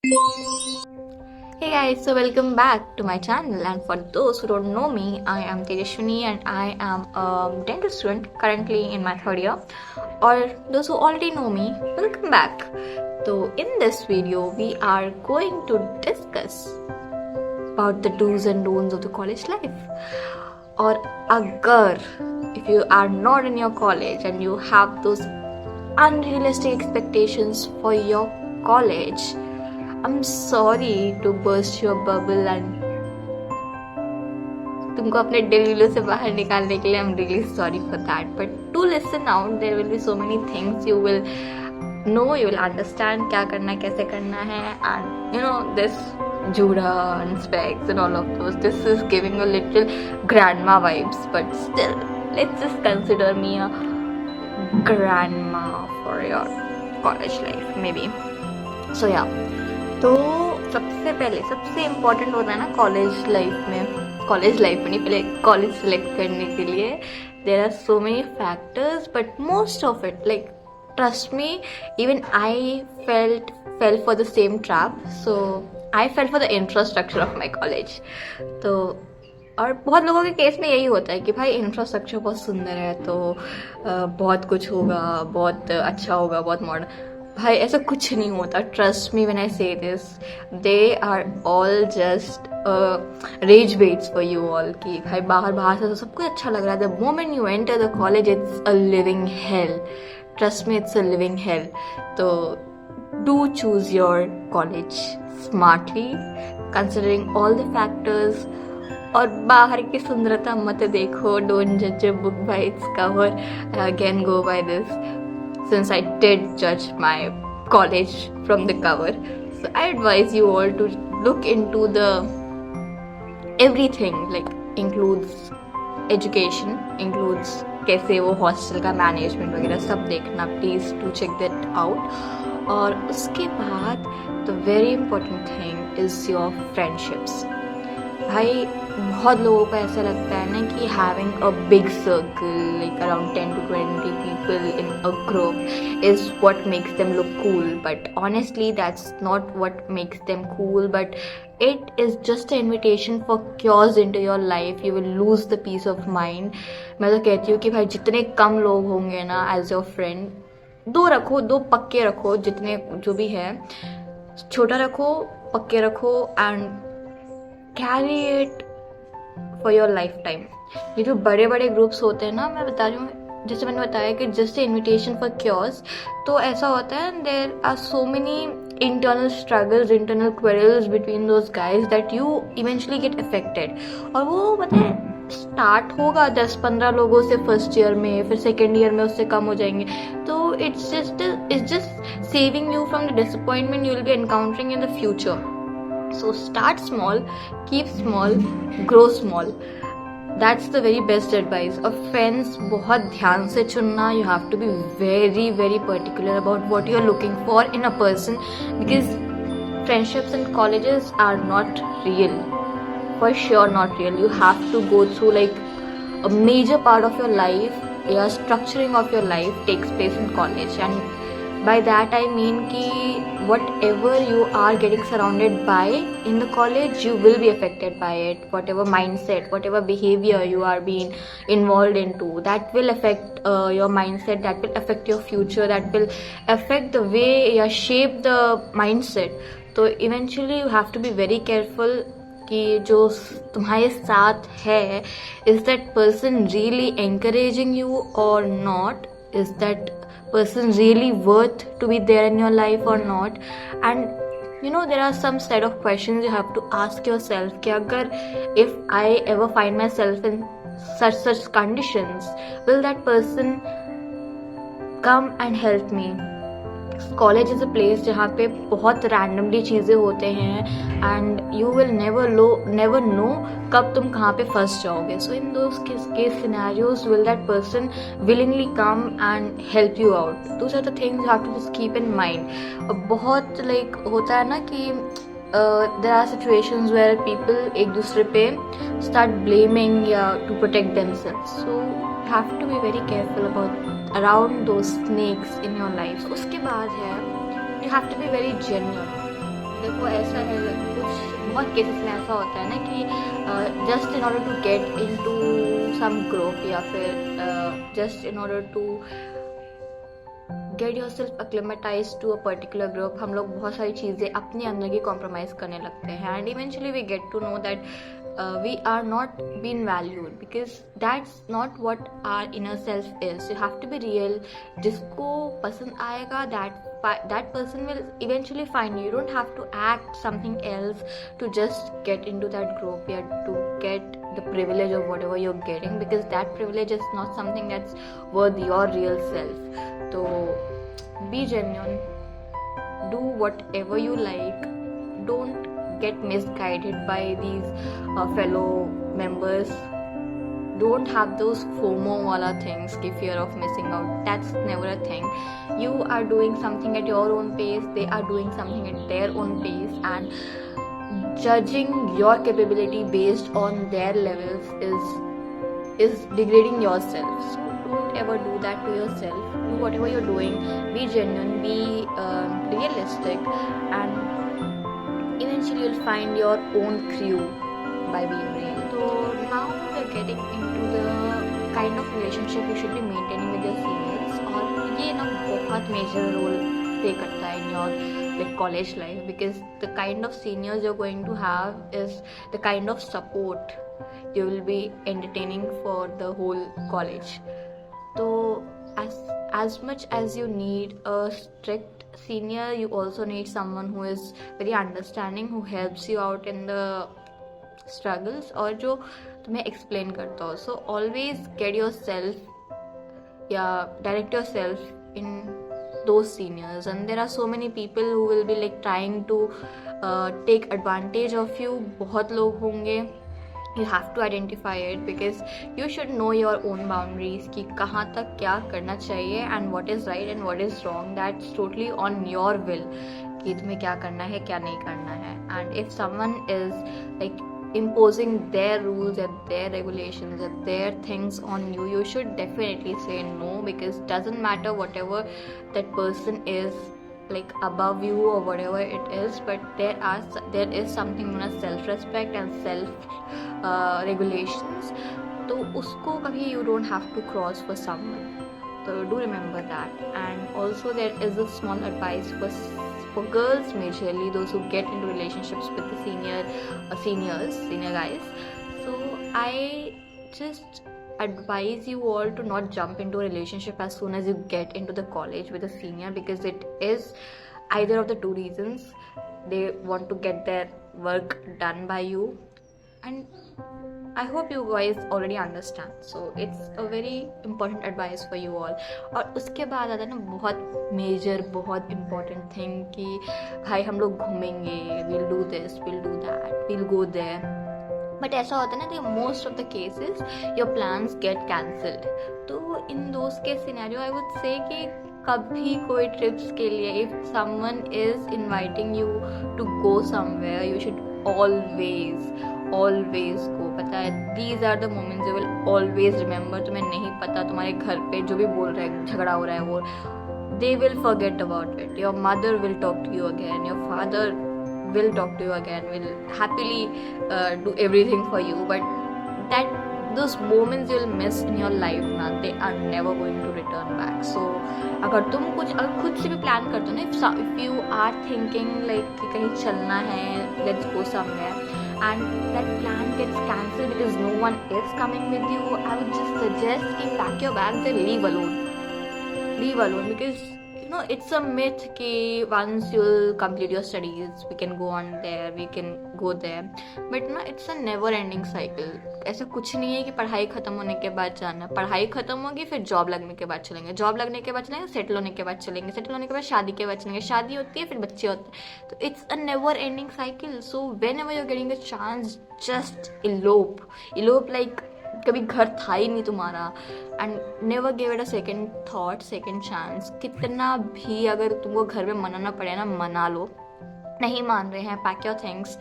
Hey guys, so welcome back to my channel. And for those who don't know me, I am Tejashwini and I am a dental student currently in my third year. Or those who already know me, welcome back. So in this video, we are going to discuss about the do's and don'ts of the college life. Or agar, if you are not in your college and you have those unrealistic expectations for your college, I'm sorry to burst your bubble and तुमको अपने daily से बाहर निकालने के लिए I'm really sorry for that. But to listen out, there will be so many things you will know, you will understand क्या करना है, कैसे करना है, and you know this Juda and specs and all of those. This is giving a little grandma vibes, but still, let's just consider me a grandma for your college life, maybe. So yeah. तो सबसे पहले सबसे important होता है ना college life में नहीं, पहले कॉलेज सेलेक्ट करने के लिए there are so many factors, but most of it like trust me, even I fell for the same trap. So I fell for the infrastructure of my college. तो और बहुत लोगों के केस में यही होता है कि भाई इंफ्रास्ट्रक्चर बहुत सुंदर है तो बहुत कुछ होगा, बहुत अच्छा होगा, बहुत मॉडर्न. भाई ऐसा कुछ नहीं होता. Trust me when I say this, they are all just rage baits for you all. कि भाई बाहर से तो सब कुछ अच्छा लग रहा है. The moment you enter the college it's a living hell. Trust me, it's a living hell. तो do choose your college smartly considering all the factors. और बाहर की सुंदरता मत देखो. डोंट जज a book by its cover. Again go by this, since I did judge my college from the cover. So I advise you all to look into the everything, like includes education, includes कैसे वो hostel का management वगैरह सब देखना. Please to check that out. और उसके बाद the very important thing is your friendships. भाई बहुत लोगों को ऐसा लगता है ना कि having a big circle like around 10 to 20 people in a group is what makes them look cool, but honestly that's not what makes them cool, but it is just an invitation for chaos into your life. You will lose the peace of mind. मैं तो कहती हूँ कि भाई जितने कम लोग होंगे ना एज योर फ्रेंड, दो पक्के रखो. जितने जो भी है छोटा रखो, पक्के रखो, and carry it for your life time. ये जो बड़े बड़े ग्रुप्स होते हैं ना, मैं बता रही हूँ, जैसे मैंने बताया कि जस्ट इन्विटेशन फॉर क्योर्स, तो ऐसा होता है there are so many internal struggles, internal quarrels between those guys that you eventually get affected. और वो पता है स्टार्ट होगा 10-15 लोगों से फर्स्ट ईयर में, फिर सेकेंड ईयर में उससे कम हो जाएंगे. तो it's just saving you from the disappointment you will B encountering in the future. So start small, keep small, grow small. That's the very best advice. और friends बहुत ध्यान से चुनना. You have to be very very particular about what you are looking for in a person, because friendships in colleges are not real. For sure not real. You have to go through like a major part of your life. Your structuring of your life takes place in college, and by that I mean कि whatever you are getting surrounded by in the college, you will be affected by it. Whatever mindset, whatever behavior you are being involved into, that will affect your mindset, that will affect your future, that will affect the way you shape the mindset. So eventually you have to be very careful कि जो तुम्हारे साथ है, is that person really encouraging you or not? Is that person really worth to be there in your life or not? And you know, there are some set of questions you have to ask yourself कि अगर if I ever find myself in such conditions, will that person come and help me? College is a place जहाँ पे बहुत randomly चीज़ें होते हैं and you will never know कब तुम कहाँ पे फंस जाओगे. So in those case scenarios will that person willingly come and help you out. Those are the things you have to just keep in mind. बहुत लाइक होता है ना कि there are situations where people एक दूसरे पे start blaming या to protect themselves. So you have to be very careful about around those snakes in your life. उसके बाद है you have to be very genuine. देखो ऐसा है, कुछ बहुत केसेस में ऐसा होता है ना कि just in order to get into some group या फिर just in order to get yourself acclimatise to a particular group हम लोग बहुत सारी चीज़ें अपने अंदर की कॉम्प्रोमाइज़ करने लगते हैं and eventually we get to know that we are not being valued because that's not what our inner self is. You have to be real. जिसको पसंद आएगा that person will eventually find you. You don't have to act something else to just get into that group or to get the privilege of whatever you're getting, because that privilege is not something that's worth your real self. So be genuine, do whatever you like, don't get misguided by these fellow members. Don't have those FOMO wala things, ki fear of missing out. That's never a thing. You are doing something at your own pace, they are doing something at their own pace, and judging your capability based on their levels is degrading yourself. So don't ever do that to yourself. Do whatever you're doing, be genuine, be realistic, and eventually you'll find your own crew by being real. So now we're getting into the kind of relationship you should be maintaining with your seniors, और ये ना बहुत major role play करता है in your like college life, because the kind of seniors you're going to have is the kind of support you will be entertaining for the whole college. So as much as you need a strict senior, you also need someone who is very understanding, who helps you out in the struggles और जो तुम्हें explain करता हो. So always get yourself या direct yourself in those seniors, and there are so many people who will be like trying to take advantage of you. बहुत लोग होंगे. You have to identify it, because you should know your own boundaries कि कहाँ तक क्या करना चाहिए and what is right and what is wrong. That's totally on your will कि तुम्हें क्या करना है क्या नहीं करना है. And if someone is like imposing their rules and their regulations and their things on you, you should definitely say no, because it doesn't matter whatever that person is like above you or whatever it is, but there is something known as self respect and self regulations. तो उसको कभी you don't have to cross for someone. So do remember that. And also there is a small advice for girls majorly, those who get into relationships with the senior guys. So I just advise you all to not jump into a relationship as soon as you get into the college with a senior, because it is either of the two reasons. They want to get their work done by you, and I hope you guys already understand. So it's a very important advice for you all. और उसके बाद आता है ना बहुत major, बहुत important thing कि भाई हम लोग घूमेंगे, we'll do this, we'll do that, we'll go there. But ऐसा होता है ना कि most of the cases your plans get cancelled. तो इन दोस्त के सिनेरियो आई वुड से कि कभी कोई ट्रिप्स के लिए if someone is inviting you to go somewhere, you should always go. पता है, these are the moments you will always remember. तुम्हें नहीं पता तुम्हारे घर पे जो भी बोल रहा है, झगड़ा हो रहा है, वो they will forget about it. Your mother will talk to you again, your father will talk to you again, will happily do everything for you, but those moments you'll miss in your life na, they are never going to return back. So अगर तुम कुछ खुद से भी plan करते हो ना, if you are thinking like कि कहीं चलना है, let's go somewhere, and that plan gets cancelled because no one is coming with you, I would just suggest कि pack your bags and leave alone, because you know it's a myth कि once you'll complete your studies we can go on there, we can go there, but ना it's a never ending cycle. ऐसा कुछ नहीं है कि पढ़ाई खत्म होने के बाद जाना. पढ़ाई खत्म होगी फिर जॉब लगने के बाद चलेंगे, जॉब लगने के बाद चलेंगे, सेटल होने के बाद चलेंगे, सेटल होने के बाद शादी के बाद चलेंगे, शादी होती है फिर बच्चे होते हैं. तो it's a never ending cycle. So when ever you're getting a chance, just elope like कभी घर था ही नहीं तुम्हारा, and never give it a second thought, second chance. कितना भी अगर तुमको घर में मनाना पड़े ना, मना लो. नहीं मान रहे हैं, pack your things,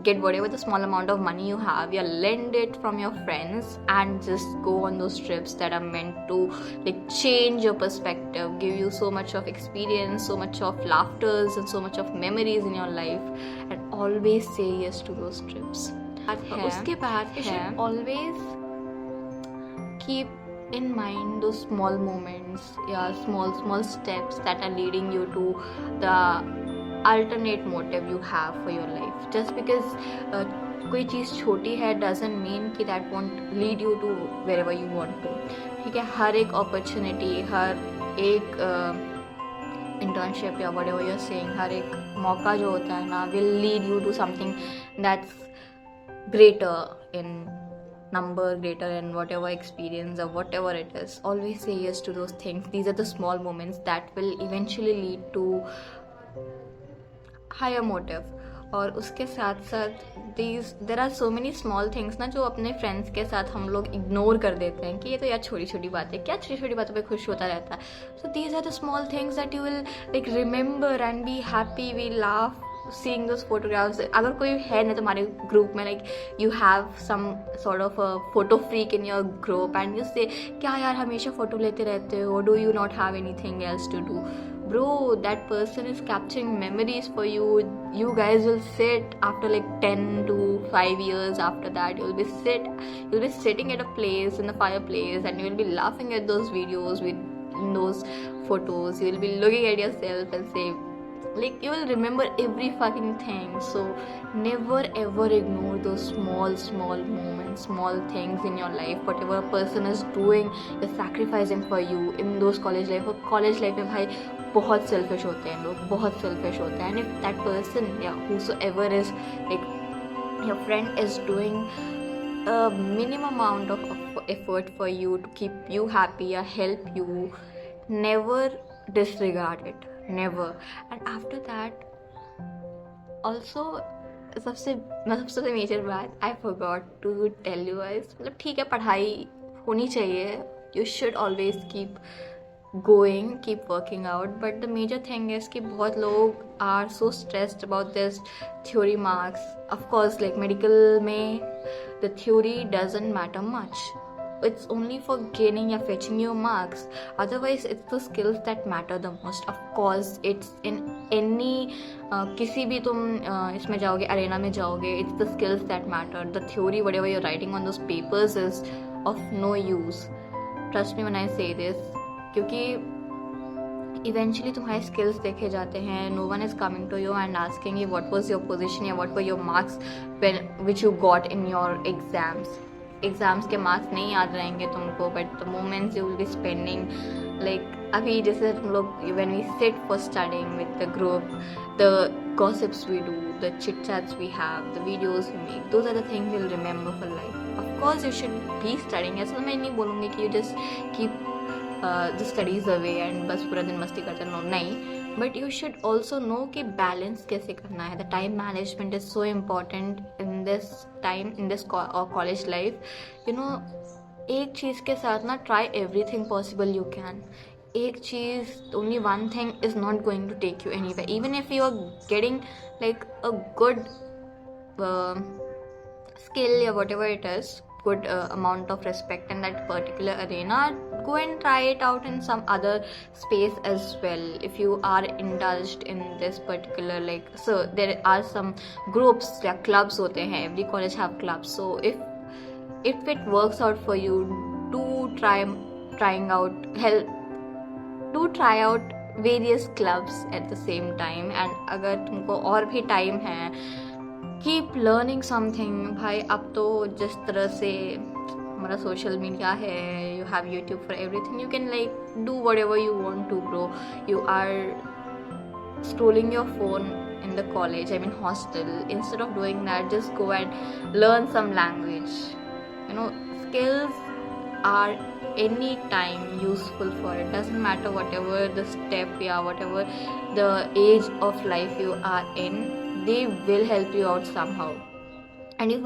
get whatever the small amount of money you have, you lend it from your friends and just go on those trips that are meant to like change your perspective, give you so much of experience, so much of laughters and so much of memories in your life, and always say yes to those trips. उसके बाद you should always keep in mind those small moments, yeah, small steps that are leading you to the alternate motive you have for your life. Just because कोई चीज़ छोटी है doesn't mean कि that won't lead you to wherever you want to. ठीक है, हर एक opportunity, हर एक internship या whatever you're saying, हर एक मौका जो होता है ना will lead you to something that's greater in number, greater in whatever experience or whatever it is. Always say yes to those things. These are the small moments that will eventually lead to higher motive. और उसके साथ साथ there are so many small things ना जो अपने friends के साथ हम लोग इग्नोर कर देते हैं कि ये तो यार छोटी छोटी बात है, क्या छोटी छोटी बातों पे खुश होता रहता है. So these are the small things that you will like remember and be happy, we laugh seeing those photographs. अगर कोई है ना तुम्हारे ग्रुप में, like you have some sort of a photo freak in your group and you say क्या यार हमेशा photo लेते रहते हो, do you not have anything else to do? Bro, that person is capturing memories for you. You guys will sit after like 10 to 5 years after that, you'll be sitting at a place in the fireplace and you will be laughing at those videos with those photos. You will be looking at yourself and say like you will remember every fucking thing. So never ever ignore those small moments, small things in your life. Whatever a person is doing is sacrificing for you in those college life. और college life में भाई बहुत selfish होते हैं लोग, बहुत selfish होते हैं. And if that person yeah whosoever is like your friend is doing a minimum amount of effort for you to keep you happy or help you, never disregard it. Never. And after that also सबसे major बात I forgot to tell you guys, मतलब ठीक है पढ़ाई होनी चाहिए, you should always keep going, keep working out, but the major thing is कि बहुत लोग are so stressed about this theory marks. Of course like medical में the theory doesn't matter much. It's only for gaining or fetching your marks. Otherwise it's the skills that matter the most. Of course it's in any किसी भी तुम इसमें जाओगे, Arena में जाओगे, it's the skills that matter. The theory whatever you're writing on those papers is of no use. Trust me when I say this, क्योंकि eventually तुम्हारे skills देखे जाते हैं. No one is coming to you and asking you what was your position or what were your marks which you got in your exams के marks नहीं याद रहेंगे तुमको, but the moments you will be spending like अभी जैसे तुम लोग when we sit for studying with the group, the gossips we do, the chit chats we have, the videos we make, those are the things you will remember for life. Of course you should be studying. ऐसा मैं नहीं बोलूँगी कि you just keep the studies away and बस पूरा दिन मस्ती करते रहो, नहीं. But you should also know कि बैलेंस कैसे करना है. The time management is so important in this time, in this college life. You know एक चीज़ के साथ ना try everything possible you can. एक चीज़, only one thing is not going to take you anywhere. Even if you are getting like a good skill or whatever it is, good amount of respect in that particular arena, go and try it out in some other space as well. If you are indulged in this particular like, so there are some groups या clubs होते हैं, every college have clubs. So if it works out for you, do try out various clubs at the same time. And अगर तुमको और भी time है, keep learning something. भाई अब तो जिस तरह से हमारा सोशल मीडिया है, you have YouTube for everything, you can like do whatever you want to bro. You are scrolling your phone in the college, I mean hostel. Instead of doing that, just go and learn some language. You know, skills are any time useful for it. Doesn't matter whatever the step, yeah, whatever the age of life you are in, they will help you out somehow. And if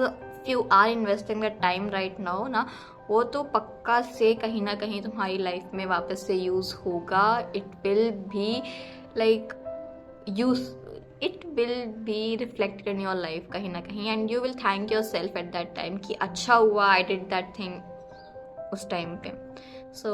you are investing the time right now ना, वो तो पक्का से कहीं ना कहीं तुम्हारी life में वापस से यूज़ होगा. It will be like use it will be reflected in your life kahin na kahin, and you will thank yourself at that time कि अच्छा हुआ I did that thing उस टाइम पे. So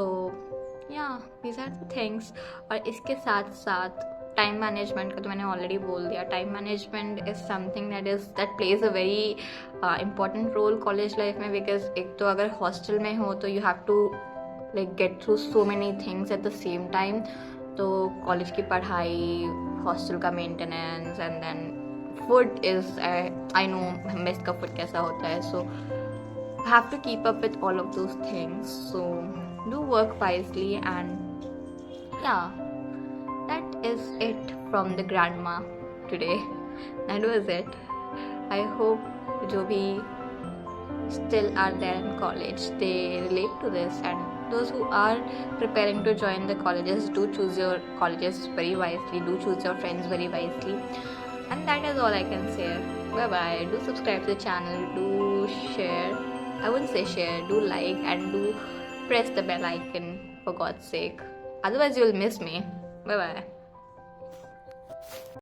yeah, these are the things. और इसके साथ साथ time management का तो मैंने ऑलरेडी बोल दिया. Time management is something that plays a very important role college life में, बिकॉज एक तो अगर हॉस्टल में हो तो you have to like get through so many things at the same time. तो कॉलेज की पढ़ाई, हॉस्टल का maintenance, and then food is, I know mess का फूड कैसा होता है. सो have to keep up with all of those things. So do work wisely, and yeah, that is it from the grandma today. That was it. I hope jo bhi still are there in college, they relate to this, and those who are preparing to join the colleges, do choose your colleges very wisely, do choose your friends very wisely. And that is all I can say. Bye bye. Do subscribe to the channel, do share, I wouldn't say share, do like, and do press the bell icon for God's sake. Otherwise, you will miss me. Bye bye.